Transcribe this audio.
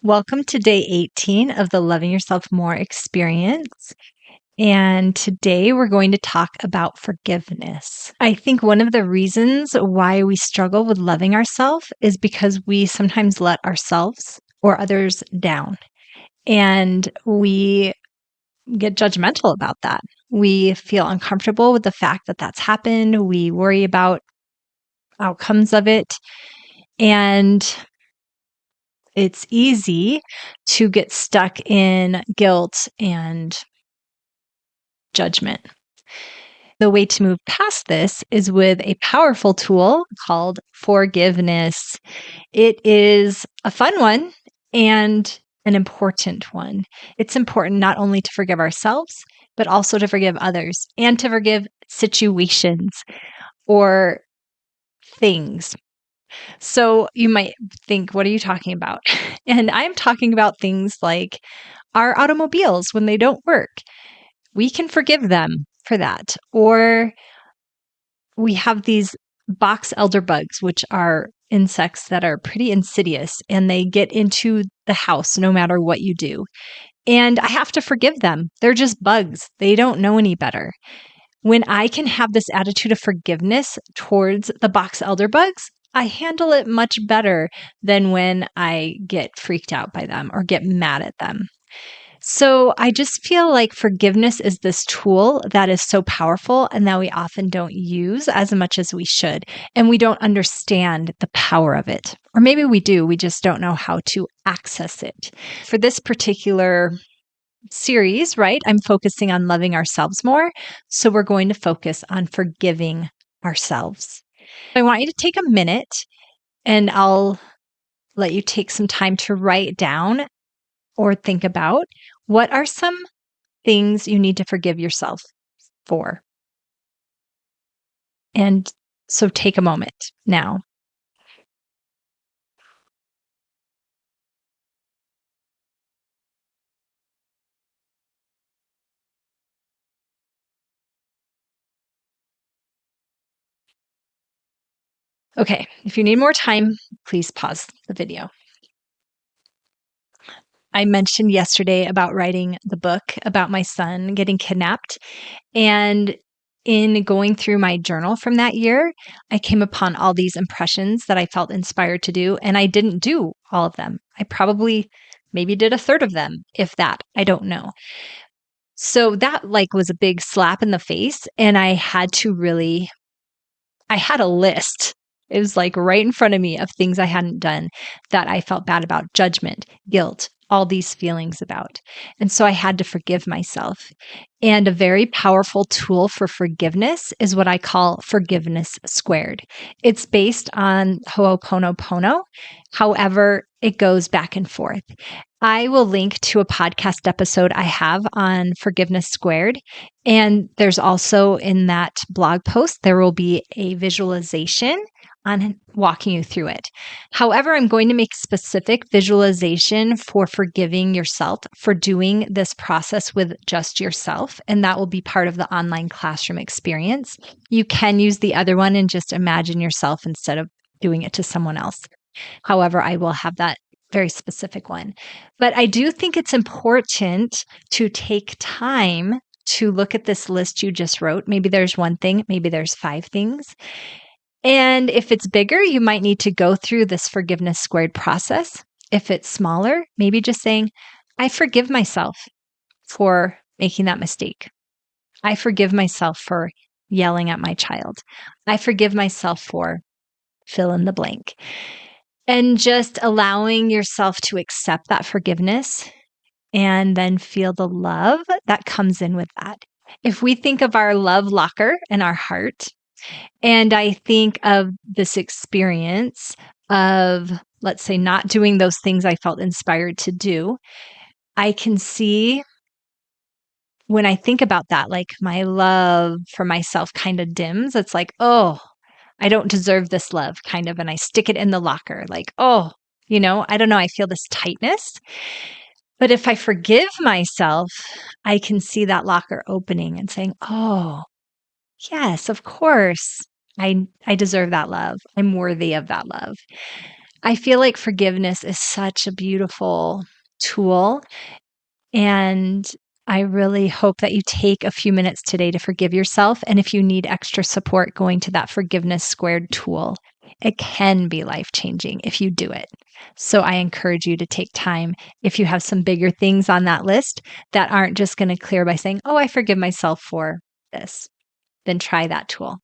Welcome to day 18 of the Loving Yourself More experience. And today we're going to talk about forgiveness. I think one of the reasons why we struggle with loving ourselves is because we sometimes let ourselves or others down. And we get judgmental about that. We feel uncomfortable with the fact that that's happened. We worry about outcomes of it. And it's easy to get stuck in guilt and judgment. The way to move past this is with a powerful tool called forgiveness. It is a fun one and an important one. It's important not only to forgive ourselves, but also to forgive others and to forgive situations or things. So you might think, what are you talking about? And I'm talking about things like our automobiles when they don't work. We can forgive them for that. Or we have these box elder bugs, which are insects that are pretty insidious and they get into the house no matter what you do. And I have to forgive them. They're just bugs. They don't know any better. When I can have this attitude of forgiveness towards the box elder bugs, I handle it much better than when I get freaked out by them or get mad at them. So I just feel like forgiveness is this tool that is so powerful and that we often don't use as much as we should. And we don't understand the power of it. Or maybe we do, we just don't know how to access it. For this particular series, right, I'm focusing on loving ourselves more. So we're going to focus on forgiving ourselves. I want you to take a minute and I'll let you take some time to write down or think about what are some things you need to forgive yourself for. And so take a moment now. Okay, if you need more time, please pause the video. I mentioned yesterday about writing the book about my son getting kidnapped. And in going through my journal from that year, I came upon all these impressions that I felt inspired to do. And I didn't do all of them. I probably maybe did a third of them, if that. I don't know. So that was a big slap in the face. And I had a list. It was right in front of me of things I hadn't done that I felt bad about, judgment, guilt, all these feelings about. And so I had to forgive myself. And a very powerful tool for forgiveness is what I call forgiveness squared. It's based on Ho'oponopono. However, it goes back and forth. I will link to a podcast episode I have on forgiveness squared. And there's also in that blog post, there will be a visualization on walking you through it. However, I'm going to make specific visualization for forgiving yourself for doing this process with just yourself. And that will be part of the online classroom experience. You can use the other one and just imagine yourself instead of doing it to someone else. However, I will have that very specific one. But I do think it's important to take time to look at this list you just wrote. Maybe there's one thing, maybe there's 5 things. And if it's bigger, you might need to go through this forgiveness squared process. If it's smaller, maybe just saying, I forgive myself for making that mistake. I forgive myself for yelling at my child. I forgive myself for fill in the blank. And just allowing yourself to accept that forgiveness and then feel the love that comes in with that. If we think of our love locker in our heart, and I think of this experience of, let's say, not doing those things I felt inspired to do, I can see when I think about that, my love for myself kind of dims. It's oh, I don't deserve this love, kind of. And I stick it in the locker, oh, I don't know. I feel this tightness. But if I forgive myself, I can see that locker opening and saying, oh, yes, of course. I deserve that love. I'm worthy of that love. I feel like forgiveness is such a beautiful tool. And I really hope that you take a few minutes today to forgive yourself. And if you need extra support, going to that forgiveness squared tool, it can be life changing if you do it. So I encourage you to take time. If you have some bigger things on that list that aren't just going to clear by saying, oh, I forgive myself for this, then try that tool.